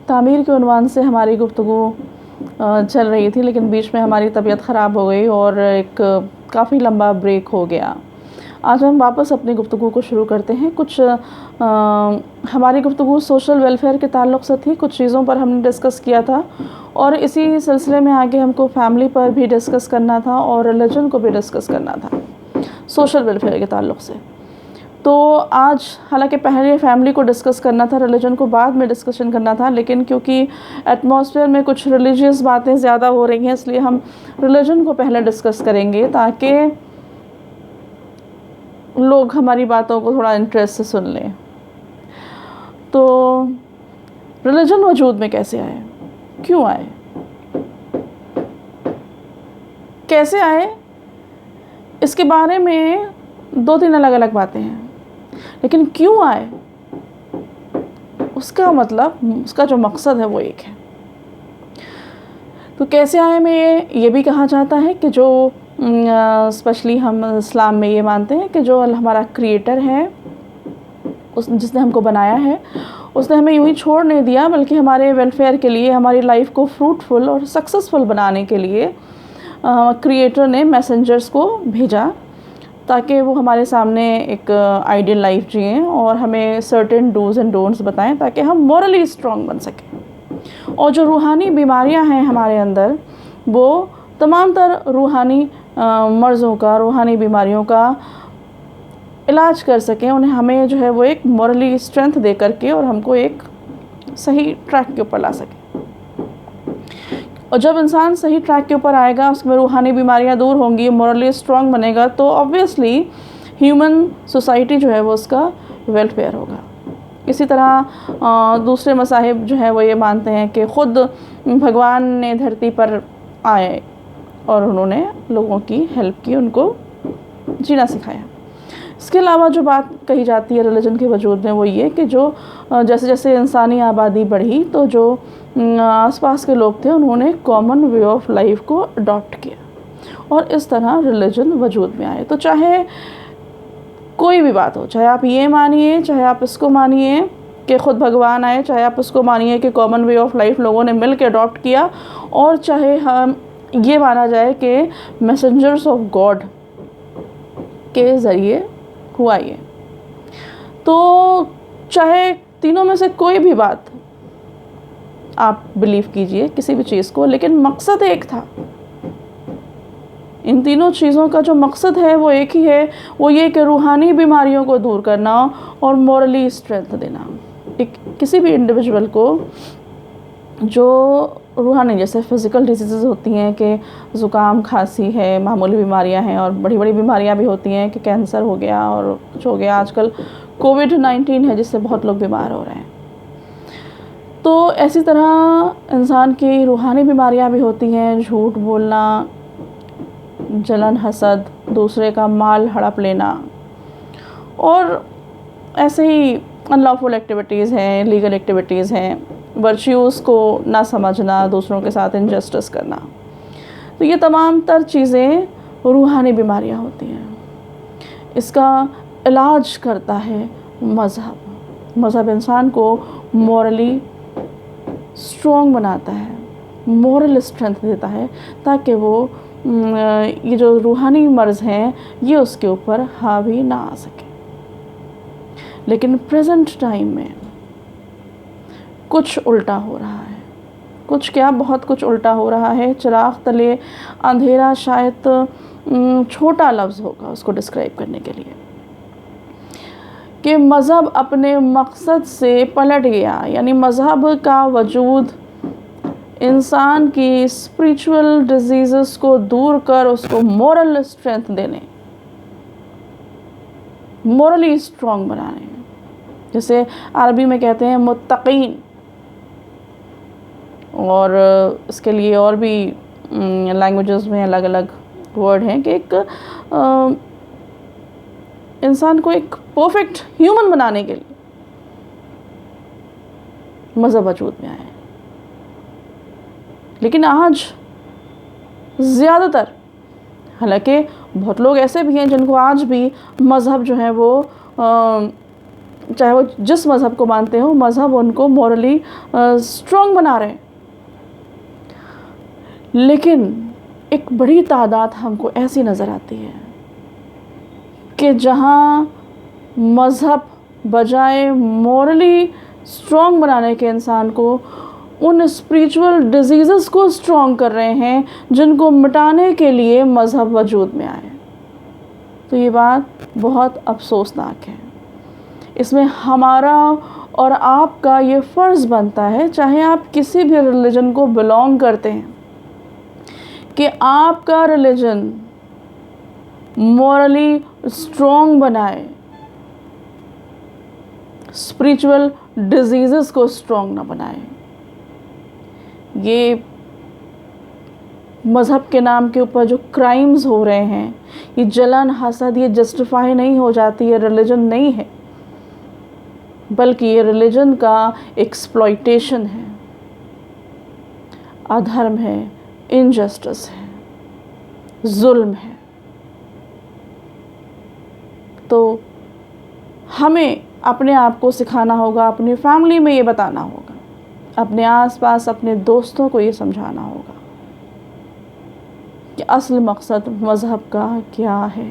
तामीर के उन्वान से हमारी गुफ्तगू चल रही थी, लेकिन बीच में हमारी तबीयत ख़राब हो गई और एक काफ़ी लंबा ब्रेक हो गया। आज हम वापस अपनी गुफ्तगू को शुरू करते हैं। हमारी गुफ्तगू सोशल वेलफेयर के ताल्लुक़ से थी, कुछ चीज़ों पर हमने डिस्कस किया था और इसी सिलसिले में आगे हमको फैमिली पर भी डिस्कस करना था और रिलीजन को भी डिस्कस करना था सोशल वेलफेयर के ताल्लुक़ से। तो आज हालांकि पहले फैमिली को डिस्कस करना था, रिलीजन को बाद में डिस्कशन करना था, लेकिन क्योंकि एटमॉस्फेयर में कुछ रिलीजियस बातें ज़्यादा हो रही हैं, इसलिए हम रिलीजन को पहले डिस्कस करेंगे ताकि लोग हमारी बातों को थोड़ा इंटरेस्ट से सुन लें। तो रिलीजन वजूद में कैसे आए, क्यों आए, कैसे आए, इसके बारे में 2-3 अलग अलग बातें हैं, लेकिन क्यों आए उसका मतलब, उसका जो मकसद है वो एक है। तो कैसे आए में ये भी कहा जाता है कि जो स्पेशली हम इस्लाम में ये मानते हैं कि जो हमारा क्रिएटर है, जिसने हमको बनाया है, उसने हमें यूं ही छोड़ नहीं दिया, बल्कि हमारे वेलफेयर के लिए, हमारी लाइफ को फ्रूटफुल और सक्सेसफुल बनाने के लिए क्रिएटर ने मैसेंजर्स को भेजा ताकि वो हमारे सामने एक आइडियल लाइफ जिएं और हमें सर्टेन डूज़ एंड डोंट्स बताएं ताकि हम मॉरली स्ट्रॉन्ग बन सकें। और जो रूहानी बीमारियां हैं हमारे अंदर, वो तमाम तर रूहानी मर्ज़ों का, रूहानी बीमारियों का इलाज कर सकें, उन्हें हमें जो है वो एक मॉरली स्ट्रेंथ दे करके और हमको एक सही ट्रैक के ऊपर ला सकें। और जब इंसान सही ट्रैक के ऊपर आएगा, उसमें रूहानी बीमारियां दूर होंगी, मॉरली स्ट्रॉन्ग बनेगा, तो ऑब्वियसली ह्यूमन सोसाइटी जो है वो उसका वेलफेयर होगा। इसी तरह दूसरे मसाहिब जो है वो ये मानते हैं कि ख़ुद भगवान ने धरती पर आए और उन्होंने लोगों की हेल्प की, उनको जीना सिखाया। इसके अलावा जो बात कही जाती है रिलीजन के वजूद में, वो ये कि जो जैसे जैसे इंसानी आबादी बढ़ी, तो जो आसपास के लोग थे उन्होंने कॉमन वे ऑफ लाइफ को अडॉप्ट किया और इस तरह रिलीजन वजूद में आए। तो चाहे कोई भी बात हो, चाहे आप ये मानिए, चाहे आप इसको मानिए कि ख़ुद भगवान आए, चाहे आप इसको मानिए कि कॉमन वे ऑफ लाइफ लोगों ने मिल के अडॉप्ट किया, और चाहे हम ये माना जाए कि मैसेंजर्स ऑफ गॉड के ज़रिए हुआ ये, तो चाहे तीनों में से कोई भी बात आप बिलीव कीजिए किसी भी चीज़ को, लेकिन मकसद एक था। इन तीनों चीज़ों का जो मकसद है वो एक ही है, वो ये कि रूहानी बीमारियों को दूर करना और मॉरली स्ट्रेंथ देना। एक किसी भी इंडिविजुअल को जो रूहानी, जैसे फ़िज़िकल डिजीज़ होती हैं कि ज़ुकाम, खांसी है, मामूली बीमारियां हैं, और बड़ी बड़ी बीमारियां भी होती हैं कि कैंसर हो गया और कुछ हो गया, आजकल कोविड-19 है जिससे बहुत लोग बीमार हो रहे हैं। तो ऐसी तरह इंसान की रूहानी बीमारियां भी होती हैं, झूठ बोलना, जलन, हसद, दूसरे का माल हड़प लेना, और ऐसे ही अनलॉफुल एक्टिविटीज़ हैं, लीगल एक्टिविटीज़ हैं, वर्च्यूज़ को ना समझना, दूसरों के साथ इनजस्टिस करना। तो ये तमाम तर चीज़ें रूहानी बीमारियां होती हैं। इसका इलाज करता है मज़हब। मज़हब इंसान को मॉरली स्ट्रॉन्ग बनाता है, मॉरल स्ट्रेंथ देता है, ताकि वो ये जो रूहानी मर्ज़ हैं ये उसके ऊपर हावी ना आ सके। लेकिन प्रेजेंट टाइम में कुछ उल्टा हो रहा है। कुछ क्या, बहुत कुछ उल्टा हो रहा है। चिराग तले अंधेरा शायद छोटा लफ्ज़ होगा उसको डिस्क्राइब करने के लिए, कि मज़हब अपने मकसद से पलट गया। यानी मज़हब का वजूद इंसान की स्पिरिचुअल डिजीज़ेस को दूर कर उसको मोरल स्ट्रेंथ देने, मोरली स्ट्रॉन्ग बनाने, जैसे अरबी में कहते हैं मुत्तकीन, और इसके लिए और भी लैंग्वेजेस में अलग अलग वर्ड हैं कि एक इंसान को एक परफेक्ट ह्यूमन बनाने के लिए मज़हब वजूद में आए। लेकिन आज ज़्यादातर, हालांकि बहुत लोग ऐसे भी हैं जिनको आज भी मज़हब जो है वो चाहे वो जिस मज़हब को मानते हो, मज़हब उनको मॉरली स्ट्रॉन्ग बना रहे हैं। लेकिन एक बड़ी तादाद हमको ऐसी नज़र आती है कि जहाँ मज़हब बजाय मॉरली स्ट्रॉन्ग बनाने के इंसान को उन स्पिरिचुअल डिजीज़ को स्ट्रॉन्ग कर रहे हैं जिनको मिटाने के लिए मज़हब वजूद में आए। तो ये बात बहुत अफसोसनाक है। इसमें हमारा और आपका ये फ़र्ज़ बनता है, चाहे आप किसी भी रिलीजन को बिलोंग करते हैं, कि आपका रिलीजन मॉरली स्ट्रॉन्ग बनाए, स्पिरिचुअल डिजीज़ को स्ट्रॉन्ग ना बनाए। ये मज़हब के नाम के ऊपर जो क्राइम्स हो रहे हैं, ये जलन हसद, ये जस्टिफाई नहीं हो जाती। ये रिलीजन नहीं है, बल्कि ये रिलीजन का एक्सप्लॉइटेशन है, अधर्म है, इनजस्टिस है, जुल्म है। तो हमें अपने आप को सिखाना होगा, अपनी फैमिली में ये बताना होगा, अपने आसपास अपने दोस्तों को ये समझाना होगा कि असल मकसद मज़हब का क्या है।